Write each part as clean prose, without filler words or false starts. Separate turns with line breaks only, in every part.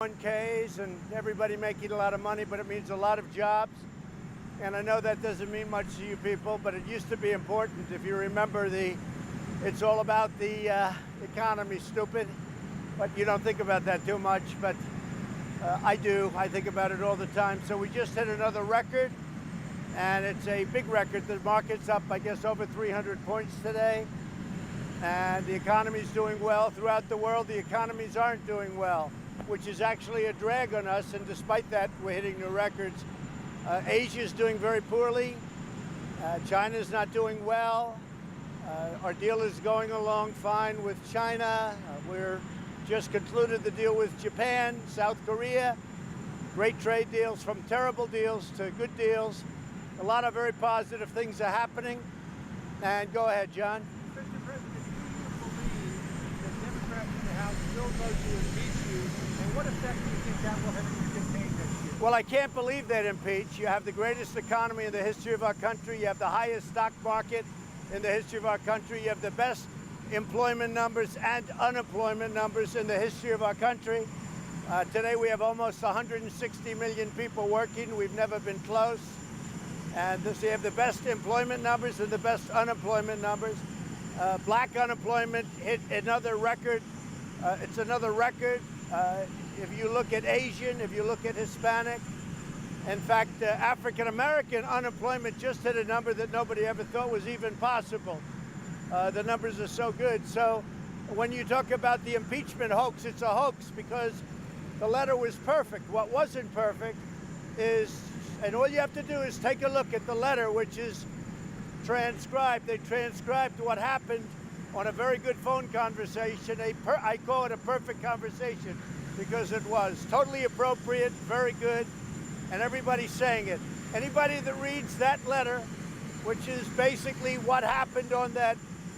401ks and everybody making a lot of money, but it means a lot of jobs. And I know that doesn't mean much to you people, but it used to be important. If you remember, it's all about the economy, stupid. But you don't think about that too much, but I do. I think about it all the time. So we just hit another record, and it's a big record. The market's up, I guess, over 300 points today. And the economy's doing well. Throughout the world, the economies aren't doing well, which is actually a drag on us. And despite that, we're hitting new records. Asia's doing very poorly. China's not doing well. Our deal is going along fine with China. We're just concluded the deal with Japan, South Korea. Great trade deals, from terrible deals to good deals. A lot of very positive things are happening. And go ahead, John.
Mr. President, do you believe that Democrats in the House will vote to impeach you? And what effect do you think that will have on your campaign next year?
Well, I can't believe they'd impeach. You have the greatest economy in the history of our country. You have the highest stock market in the history of our country. You have the best employment numbers and unemployment numbers in the history of our country. Today we have almost 160 million people working. We've never been close. And we have the best employment numbers and the best unemployment numbers. Black unemployment hit another record. It's another record. If you look at Asian, if you look at Hispanic, in fact, African American unemployment just hit a number that nobody ever thought was even possible. The numbers are so good. So when you talk about the impeachment hoax, it's a hoax because the letter was perfect. What wasn't perfect is, and all you have to do is take a look at the letter, which is transcribed. They transcribed what happened on a very good phone conversation. I call it a perfect conversation because it was totally appropriate, very good, and everybody's saying it. Anybody that reads that letter, which is basically what happened on that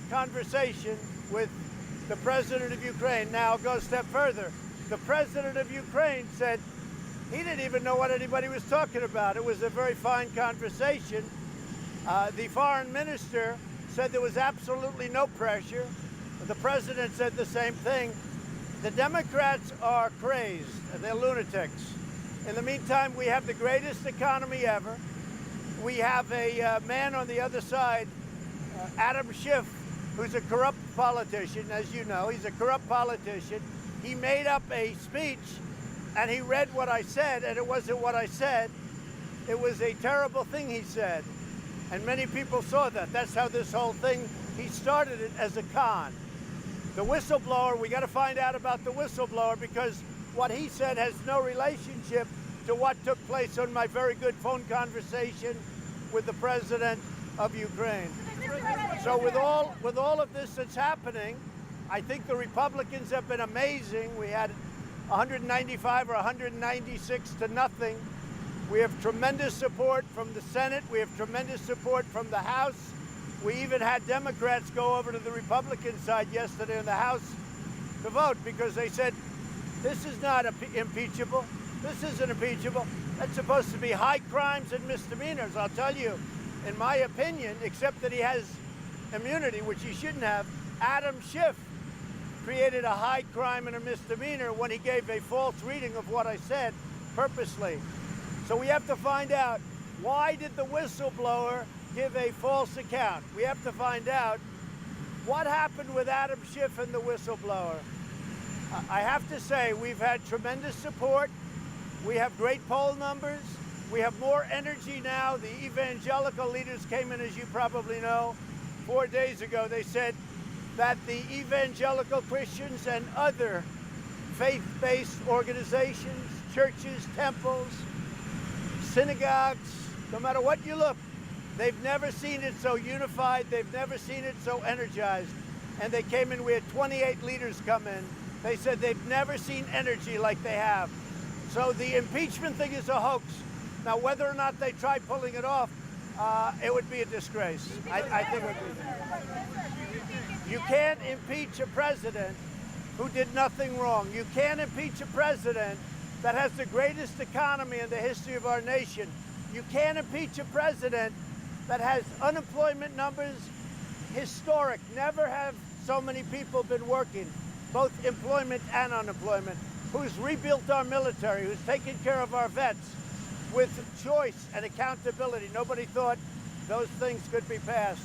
conversation with the president of Ukraine. Now, I'll go a step further. The president of Ukraine said he didn't even know what anybody was talking about. It was a very fine conversation. The foreign minister said there was absolutely no pressure. The president said the same thing. The Democrats are crazed. They're lunatics. In the meantime, we have the greatest economy ever. We have a man on the other side, Adam Schiff, who's a corrupt politician, as you know. He's a corrupt politician. He made up a speech, and he read what I said, and it wasn't what I said. It was a terrible thing he said, and many people saw that. That's how this whole thing, he started it as a con. The whistleblower, we got to find out about the whistleblower because what he said has no relationship to what took place on my very good phone conversation with the president of Ukraine. So with all of this that's happening, I think the Republicans have been amazing. We had 195 or 196 to nothing. We have tremendous support from the Senate. We have tremendous support from the House. We even had Democrats go over to the Republican side yesterday in the House to vote because they said, this is not impeachable. This isn't impeachable. That's supposed to be high crimes and misdemeanors. I'll tell you, in my opinion, except that he has immunity, which he shouldn't have, Adam Schiff created a high crime and a misdemeanor when he gave a false reading of what I said purposely. So we have to find out, why did the whistleblower give a false account? We have to find out what happened with Adam Schiff and the whistleblower. I have to say, we've had tremendous support. We have great poll numbers. We have more energy now. The evangelical leaders came in, as you probably know, 4 days ago. They said that the evangelical Christians and other faith-based organizations, churches, temples, synagogues, no matter what you look, they've never seen it so unified. They've never seen it so energized. And they came in, we had 28 leaders come in. They said they've never seen energy like they have. So the impeachment thing is a hoax. Now, whether or not they try pulling it off, it would be a disgrace. I think it would be. You can't impeach a president who did nothing wrong. You can't impeach a president that has the greatest economy in the history of our nation. You can't impeach a president that has unemployment numbers historic. Never have so many people been working, both employment and unemployment. who's rebuilt our military, who's taken care of our vets with choice and accountability. Nobody thought those things could be passed.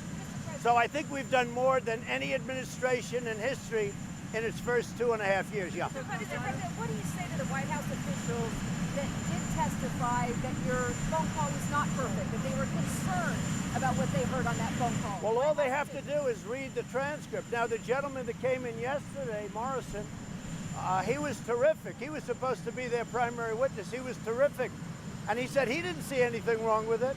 So I think we've done more than any administration in history in its first 2.5 years. Yeah.
Mr. President, what do you say to the White House officials that did testify that your phone call was not perfect, that they were concerned about what they heard on that phone call?
Well, all they have to do is read the transcript. Now, the gentleman that came in yesterday, Morrison, he was terrific. He was supposed to be their primary witness. He was terrific. And he said he didn't see anything wrong with it.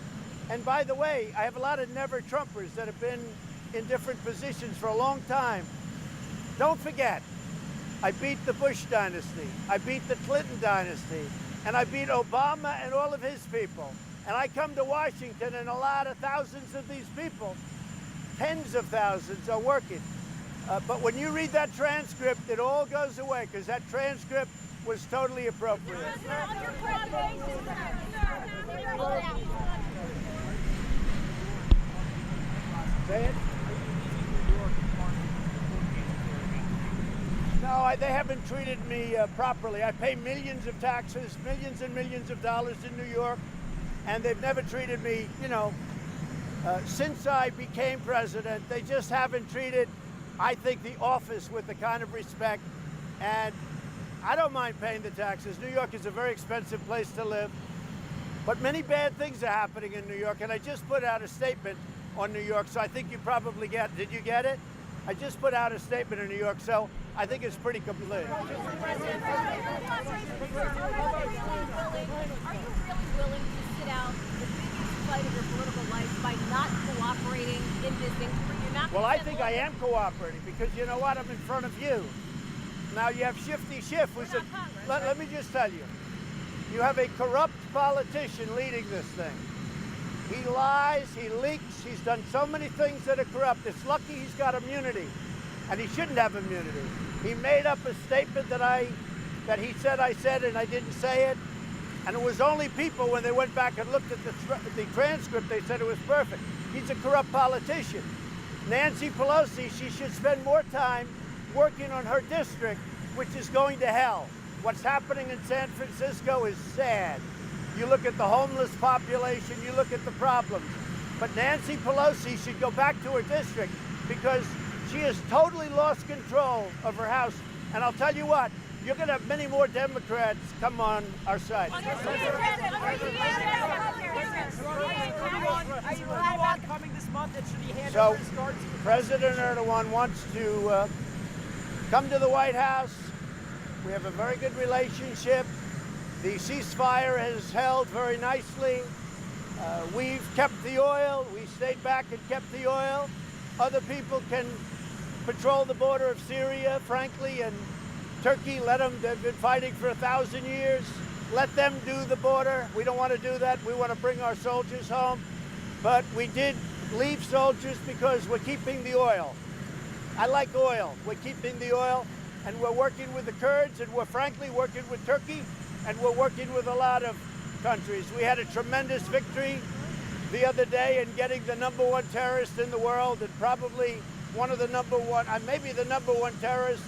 And by the way, I have a lot of never-Trumpers that have been in different positions for a long time. Don't forget, I beat the Bush dynasty, I beat the Clinton dynasty, and I beat Obama and all of his people. And I come to Washington, and a lot of thousands of these people, tens of thousands, are working. But when you read that transcript, it all goes away, because that transcript was totally appropriate. Say it? No, they haven't treated me properly. I pay millions of taxes, millions and millions of dollars in New York, and they've never treated me, you know, since I became president. They just haven't treated, I think, the office with the kind of respect. And I don't mind paying the taxes. New York is a very expensive place to live, but many bad things are happening in New York, and I just put out a statement on New York, so I think you probably did you get it? I just put out a statement in New York, so I think it's pretty complete.
Are you really willing to sit out the biggest fight of your political life by not cooperating in this inquiry? You're not.
Well, I think I am cooperating, because you know what? I'm in front of you. Now you have Schiff, who's a, let me just tell you, you have a corrupt politician leading this thing. He lies, he leaks, he's done so many things that are corrupt. It's lucky he's got immunity, and he shouldn't have immunity. He made up a statement that he said I said, and I didn't say it. And it was only people, when they went back and looked at the transcript, they said it was perfect. He's a corrupt politician. Nancy Pelosi, she should spend more time working on her district, which is going to hell. What's happening in San Francisco is sad. You look at the homeless population, you look at the problems. But Nancy Pelosi should go back to her district, because she has totally lost control of her House. And I'll tell you what, you're going to have many more Democrats come on our side. So President Erdogan wants to come to the White House. We have a very good relationship. The ceasefire has held very nicely. We've kept the oil. We stayed back and kept the oil. Other people can patrol the border of Syria, frankly, and Turkey. Let them. They've been fighting for 1,000 years. Let them do the border. We don't want to do that. We want to bring our soldiers home. But we did leave soldiers because we're keeping the oil. I like oil. We're keeping the oil, and we're working with the Kurds, and we're frankly working with Turkey, and we're working with a lot of countries. We had a tremendous victory the other day in getting the #1 terrorist in the world, and probably one of the maybe the #1 terrorist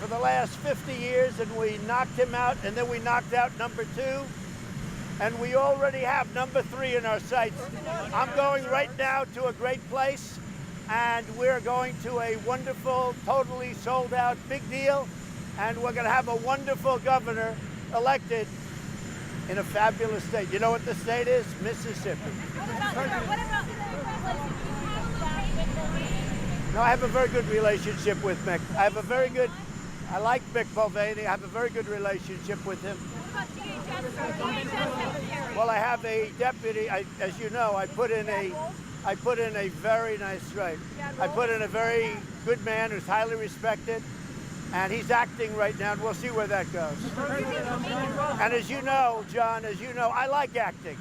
for the last 50 years, and we knocked him out, and then we knocked out #2, and we already have #3 in our sights. I'm going right now to a great place, and we're going to a wonderful, totally sold out big deal, and we're going to have a wonderful governor elected in a fabulous state. You know what the state is? Mississippi. No, I have a very good relationship with Mick. I like Mick Mulvaney. I have a very good relationship with him. Well, I have a deputy. As you know, I put in a very nice, right. I put in a very good man who's highly respected. And he's acting right now, and we'll see where that goes. And as you know, John, I like acting.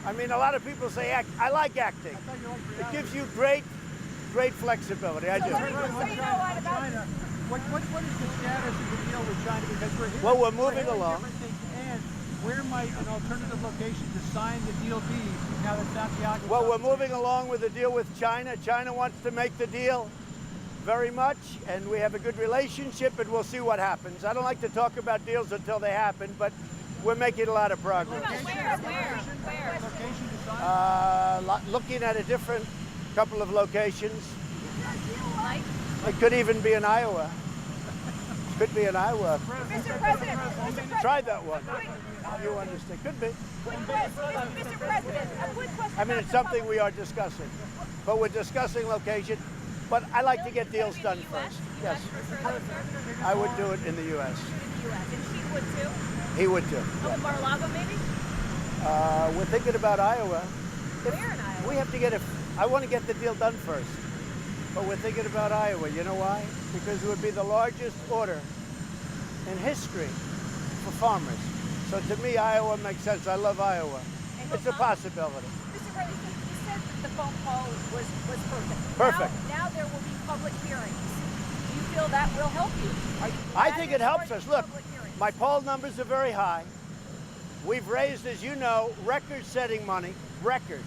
I mean, a lot of people say act. I like acting. It gives you great flexibility. I do.
What is the status of the deal with China? Because
we're moving along.
And where might an alternative location to sign the deal be now that Santiago?
Well, we're moving along with the deal with China. China wants to make the deal very much, and we have a good relationship, and we'll see what happens. I don't like to talk about deals until they happen, but we're making a lot of progress.
Where?
Looking at a different couple of locations.
Like?
It could even be in Iowa. Could be in Iowa.
Mr. President.
Try that one. You understand? Could be.
Mr. President, a quick question.
I mean, it's something we are discussing, but we're discussing location. But I like to get deals done first. Yes, I would do it in the U.S.
In the U.S. And she would too?
He would too.
Oh, Mar-a-Lago maybe?
We're thinking about Iowa.
Where in Iowa?
We have to get it. I want to get the deal done first. But we're thinking about Iowa. You know why? Because it would be the largest order in history for farmers. So to me, Iowa makes sense. I love Iowa. It's a possibility.
Mr. President, you said that the phone call was perfect.
Perfect.
Now there will be public hearings. Do you feel that will help you?
I think it helps us. Look, my poll numbers are very high. We've raised, as you know, record-setting money. Record.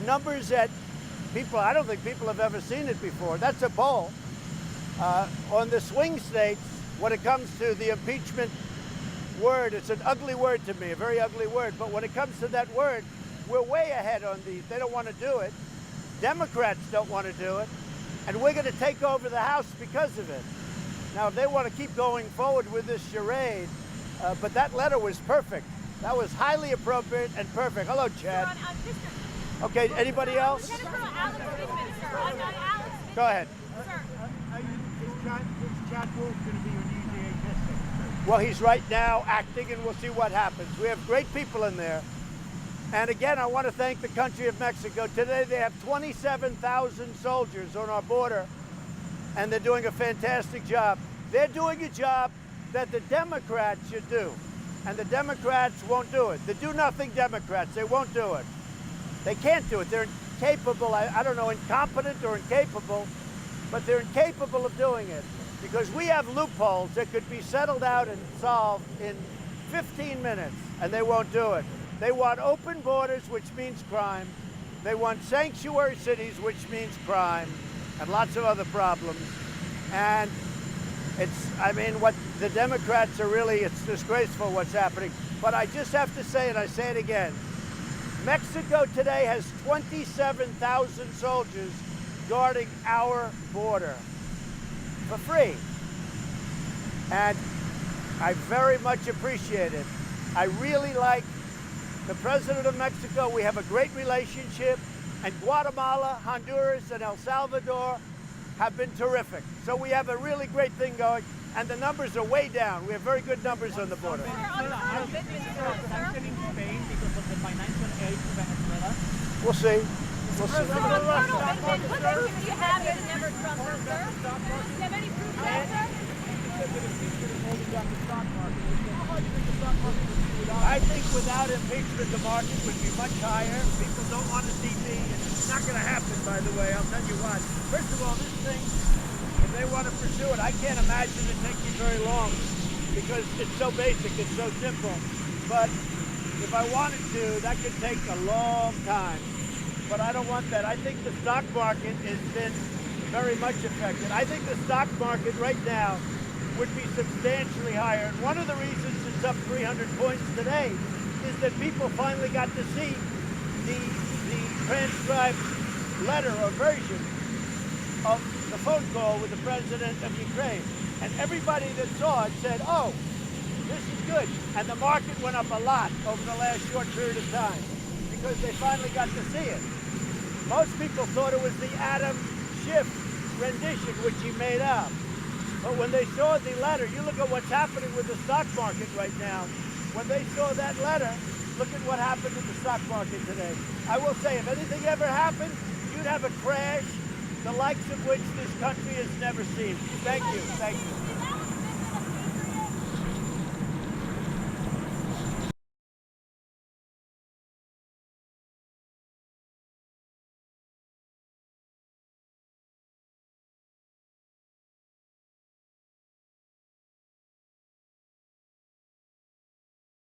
Numbers that people, I don't think people have ever seen it before. That's a poll. On the swing states, when it comes to the impeachment word, it's an ugly word to me, a very ugly word. But when it comes to that word, we're way ahead on these. They don't want to do it. Democrats don't want to do it. And we're going to take over the House because of it. Now, if they want to keep going forward with this charade, but that letter was perfect. That was highly appropriate and perfect. Hello, Chad. Okay, anybody else? Go ahead.
Is Chad Wolf going to be your new DA?
Well, he's right now acting, and we'll see what happens. We have great people in there. And again, I want to thank the country of Mexico. Today, they have 27,000 soldiers on our border, and they're doing a fantastic job. They're doing a job that the Democrats should do, and the Democrats won't do it. The do-nothing Democrats, they won't do it. They can't do it. They're incapable, I don't know, incompetent or incapable, but they're incapable of doing it because we have loopholes that could be settled out and solved in 15 minutes, and they won't do it. They want open borders, which means crime. They want sanctuary cities, which means crime, and lots of other problems. And what the Democrats are really, it's disgraceful what's happening. But I just have to say, and I say it again, Mexico today has 27,000 soldiers guarding our border for free. And I very much appreciate it. I really like the President of Mexico. We have a great relationship. And Guatemala, Honduras, and El Salvador have been terrific. So we have a really great thing going. And the numbers are way down. We have very good numbers on the border. We'll see. We'll see.
What evidence do you have that it never Trump, sir? Do you have any proof of that, sir?
I think without impeachment, the market would be much higher. People don't want to see me. It's not going to happen, by the way. I'll tell you what. First of all, this thing, if they want to pursue it, I can't imagine it taking very long because it's so basic, it's so simple. But if I wanted to, that could take a long time. But I don't want that. I think the stock market has been very much affected. I think the stock market right now would be substantially higher. And one of the reasons it's up 300 points today is that people finally got to see the transcribed letter or version of the phone call with the president of Ukraine. And everybody that saw it said, oh, this is good. And the market went up a lot over the last short period of time because they finally got to see it. Most people thought it was the Schiff rendition, which he made up. But when they saw the letter, you look at what's happening with the stock market right now. When they saw that letter, look at what happened with the stock market today. I will say, if anything ever happened, you'd have a crash the likes of which this country has never seen. Thank you. Thank you.